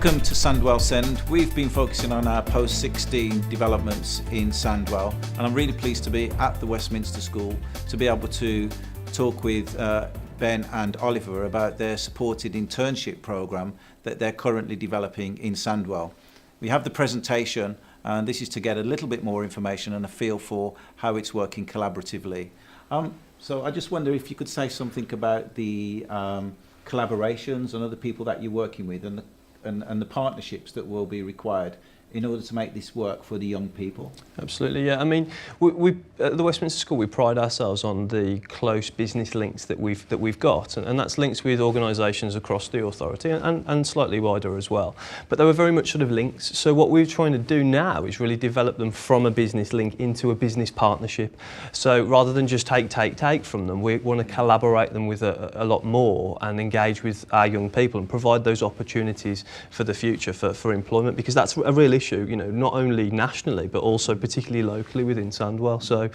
Welcome to Sandwell Send. We've been focusing on our post-16 developments in Sandwell, and I'm really pleased to be at the Westminster School to be able to talk with Ben and Oliver about their supported internship programme that they're currently developing in Sandwell. We have the presentation, and this is to get a little bit more information and a feel for how it's working collaboratively. So I just wonder if you could say something about the collaborations and other people that you're working with and the partnerships that will be required in order to make this work for the young people. Absolutely, yeah. I mean, we at the Westminster School, we pride ourselves on the close business links that we've got, and that's links with organisations across the authority and slightly wider as well. But they were very much sort of links. So what we're trying to do now is really develop them from a business link into a business partnership. So rather than just take from them, we want to collaborate them with a lot more and engage with our young people and provide those opportunities for the future for employment, because that's a real issue, you know, not only nationally but also particularly locally within Sandwell. So, you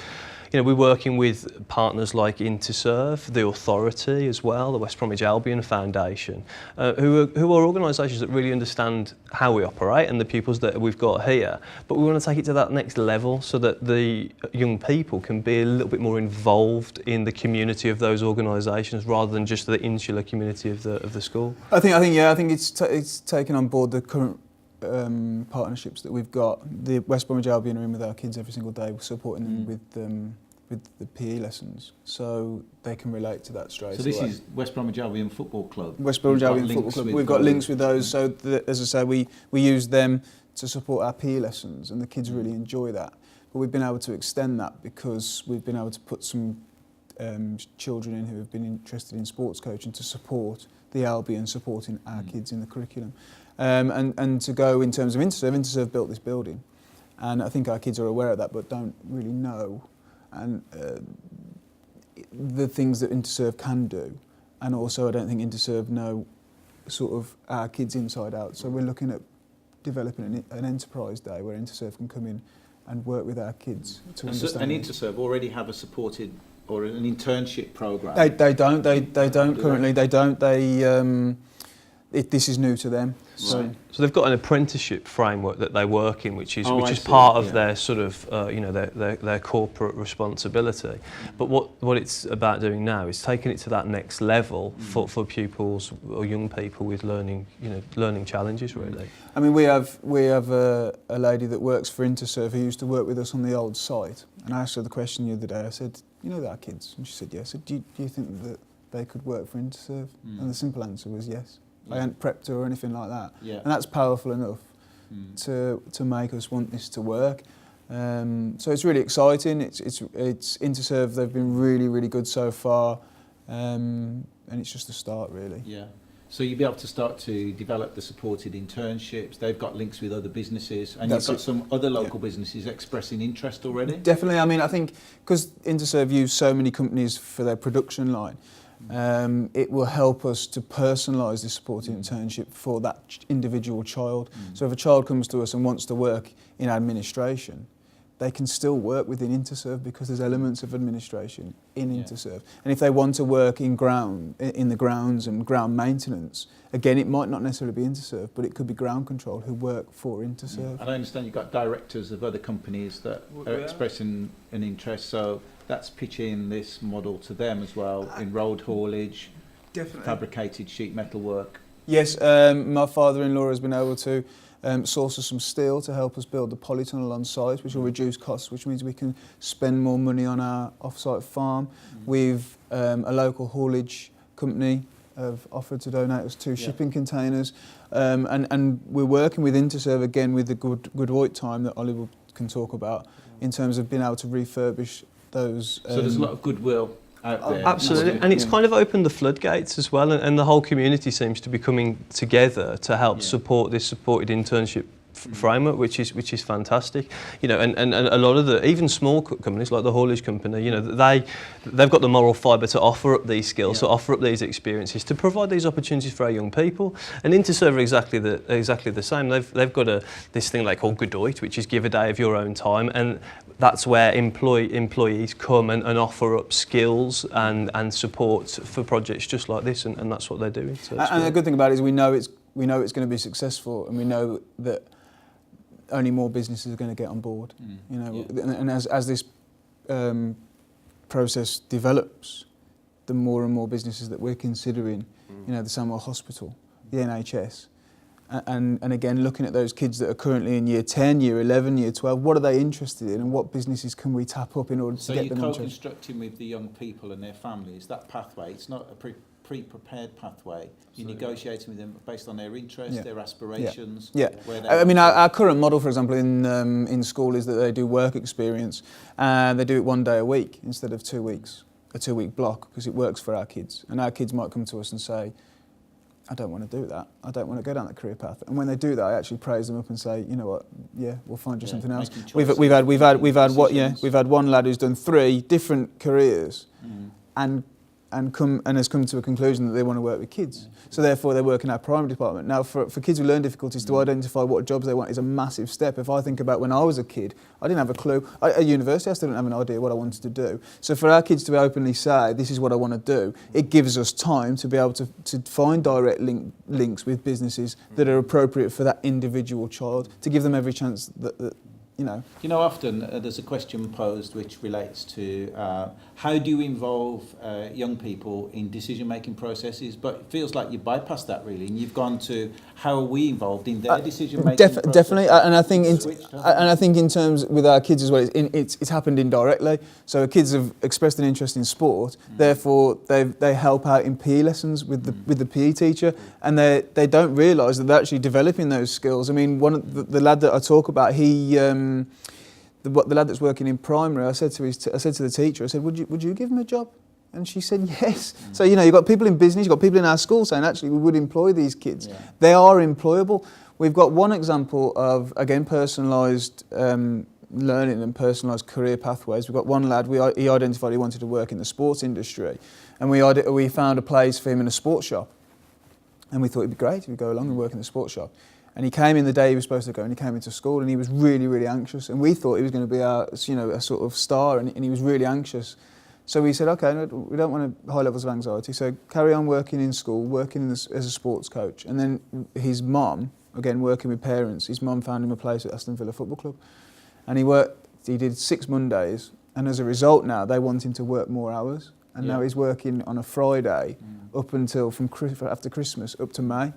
know, we're working with partners like Interserve, the authority as well, the West Bromwich Albion Foundation, who are organisations that really understand how we operate and the pupils that we've got here. But we want to take it to that next level so that the young people can be a little bit more involved in the community of those organisations rather than just the insular community of the school. I think it's taken on board the current partnerships that we've got. The West Bromwich Albion are in with our kids every single day, supporting them with the PE lessons, so they can relate to that straight away. So this is West Bromwich Albion Football Club. West Bromwich Albion Football Club. We've got links with those, so that, as I say, we use them to support our PE lessons, and the kids really enjoy that. But we've been able to extend that because we've been able to put some children in who have been interested in sports coaching to support the Albion supporting our kids in the curriculum. And to go in terms of Interserve built this building, and I think our kids are aware of that but don't really know and the things that Interserve can do, and also I don't think Interserve know sort of our kids inside out. So we're looking at developing an enterprise day where Interserve can come in and work with our kids to understand. And Interserve already have a supported or an internship programme? They don't currently. They don't. This is new to them. So they've got an apprenticeship framework that they work in, which is part of their sort of their corporate responsibility. But what it's about doing now is taking it to that next level for pupils or young people with learning challenges really. I mean, we have a lady that works for Interserve who used to work with us on the old site, and I asked her the question the other day. I said, "You know our kids?" And she said, "Yes." I said, "Do you think that they could work for Interserve?" And the simple answer was yes. I hadn't prepped her or anything like that, and that's powerful enough to make us want this to work. So it's really exciting. It's Interserve. They've been really good so far, and it's just the start really. Yeah. So you'll be able to start to develop the supported internships. They've got links with other businesses, and you've got some other local businesses expressing interest already. Definitely. I mean, I think because Interserve use so many companies for their production line. It will help us to personalise the supported internship for that individual child. So if a child comes to us and wants to work in administration, they can still work within Interserve because there's elements of administration in Interserve. And if they want to work in the grounds and ground maintenance, again, it might not necessarily be Interserve, but it could be ground control who work for Interserve. And I understand you've got directors of other companies that are expressing an interest, so that's pitching this model to them as well in road haulage, fabricated sheet metal work. Yes, my father-in-law has been able to source us some steel to help us build the polytunnel on site, which will reduce costs, which means we can spend more money on our off-site farm. We've a local haulage company have offered to donate us 2 shipping containers, and we're working with Interserve again with the good wait time that Oliver can talk about in terms of being able to refurbish those. So there's a lot of goodwill out there. Absolutely, and it's kind of opened the floodgates as well, and the whole community seems to be coming together to help support this supported internship framework, which is fantastic. You know, and a lot of the even small companies like the haulage company, you know, they've got the moral fibre to offer up these skills, to offer up these experiences, to provide these opportunities for our young people. And Interserve are exactly the same. They've got this thing they call Geduld, which is give a day of your own time, and that's where employees come and offer up skills and support for projects just like this, and that's what they're doing. So and the good thing about it is we know it's we know it's going to be successful, and we know that only more businesses are going to get on board. You know, and as this process develops, the more and more businesses that we're considering, you know, the Sandwell Hospital, the NHS, and again looking at those kids that are currently in year 10, year 11, year 12, what are they interested in, and what businesses can we tap up in order to get them interested? So you're co-constructing with the young people and their families, that pathway, it's not a pre-prepared pathway. You're negotiating with them based on their interests, their aspirations. Where they I mean, our current model, for example, in school is that they do work experience, and they do it 1 day a week instead of 2 weeks, a 2-week block, because it works for our kids. And our kids might come to us and say, I don't want to do that. I don't want to go down that career path. And when they do that, I actually praise them up and say, you know what, we'll find you something else. We've had one lad who's done 3 different careers, and has come to a conclusion that they want to work with kids. So therefore they work in our primary department. Now for kids with learning difficulties to identify what jobs they want is a massive step. If I think about when I was a kid, I didn't have a clue. At university I still didn't have an idea what I wanted to do. So for our kids to openly say, this is what I want to do, it gives us time to be able to find direct links with businesses that are appropriate for that individual child, to give them every chance that you know. You know, often there's a question posed which relates to how do you involve young people in decision-making processes, but it feels like you bypassed that really, and you've gone to how are we involved in their decision-making process? Definitely, and I think in terms with our kids as well, it's happened indirectly. So kids have expressed an interest in sport, therefore they help out in PE lessons with the PE teacher, and they don't realise that they're actually developing those skills. I mean, one of the lad that I talk about, the lad that's working in primary, I said to the teacher, I said, would you give him a job? And she said yes. So, you know, you've got people in business, you've got people in our school saying, actually, we would employ these kids. They are employable. We've got one example of, again, personalised learning and personalised career pathways. We've got one lad, he identified he wanted to work in the sports industry, and we found a place for him in a sports shop. And we thought it'd be great if he'd go along and work in the sports shop. And he came in the day he was supposed to go, and he came into school, and he was really, really anxious. And we thought he was going to be a sort of star, and he was really anxious. So we said, okay, no, we don't want high levels of anxiety, so carry on working in school, working as a sports coach. And then his mum, again working with parents, his mum found him a place at Aston Villa Football Club. And he did 6 Mondays, and as a result now, they want him to work more hours. And now he's working on a Friday up until after Christmas, up to May.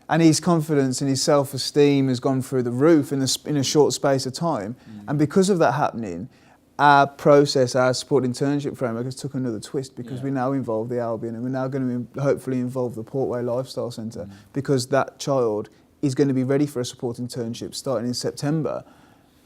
And his confidence and his self-esteem has gone through the roof in a short space of time. And because of that happening, our support internship framework has took another twist, because we now involve the Albion, and we're now going to hopefully involve the Portway Lifestyle Centre, because that child is going to be ready for a support internship starting in September,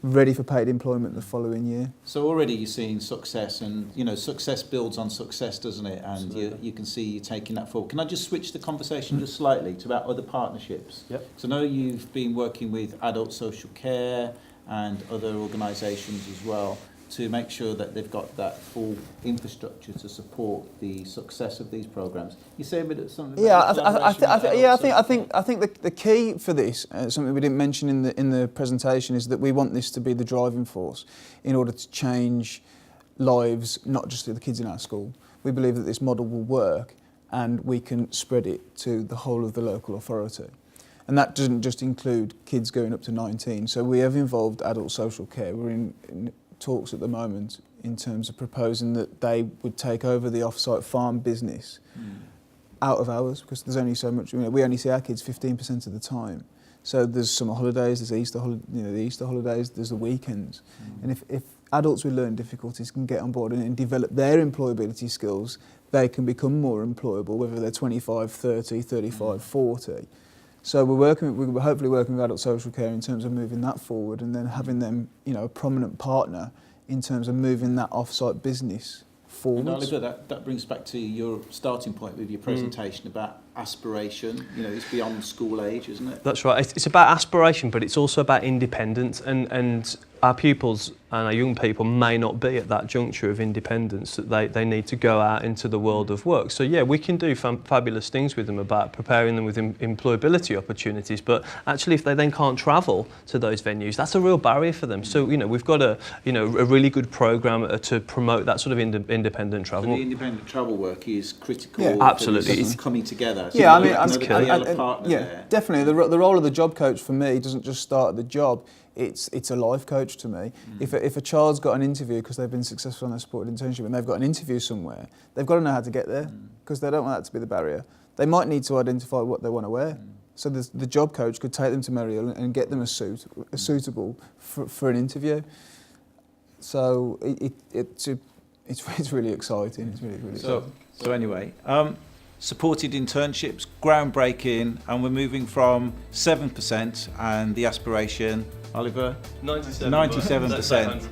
ready for paid employment the following year. So already you're seeing success, and you know, success builds on success, doesn't it? And you can see you taking that forward. Can I just switch the conversation just slightly to about other partnerships? Yep. So I know you've been working with adult social care and other organisations as well to make sure that they've got that full infrastructure to support the success of these programs. You say a bit of something about I think the key for this, something we didn't mention in the presentation, is that we want this to be the driving force in order to change lives, not just for the kids in our school. We believe that this model will work, and we can spread it to the whole of the local authority. And that doesn't just include kids going up to 19. So we have involved adult social care. We're in talks at the moment in terms of proposing that they would take over the off-site farm business out of hours, because there's only so much, you know, we only see our kids 15% of the time. So there's summer holidays, there's the Easter holidays, there's the weekends. And if adults with learning difficulties can get on board and develop their employability skills, they can become more employable, whether they're 25, 30, 35, 40. So we're hopefully working with adult social care in terms of moving that forward, and then having them, you know, a prominent partner in terms of moving that off-site business forward. And Oliver, that brings back to your starting point with your presentation about aspiration. You know, it's beyond school age, isn't it? That's right. It's about aspiration, but it's also about independence, and our pupils and our young people may not be at that juncture of independence that they need to go out into the world of work. So yeah, we can do fabulous things with them about preparing them with employability opportunities, but actually if they then can't travel to those venues, that's a real barrier for them. So we've got a really good programme to promote that sort of independent travel. So the independent travel work is critical. Yeah, absolutely. It's coming together. So yeah, I mean, definitely. The role of the job coach for me doesn't just start at the job. It's a life coach to me. If a child's got an interview because they've been successful on their supported internship and they've got an interview somewhere, they've got to know how to get there because they don't want that to be the barrier. They might need to identify what they want to wear. So the job coach could take them to Merrill and get them a suitable for an interview. So it's really exciting. It's really exciting. So anyway. Supported internships, groundbreaking, and we're moving from 7% and the aspiration, Oliver? 97%.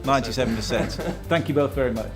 97%. Thank you both very much.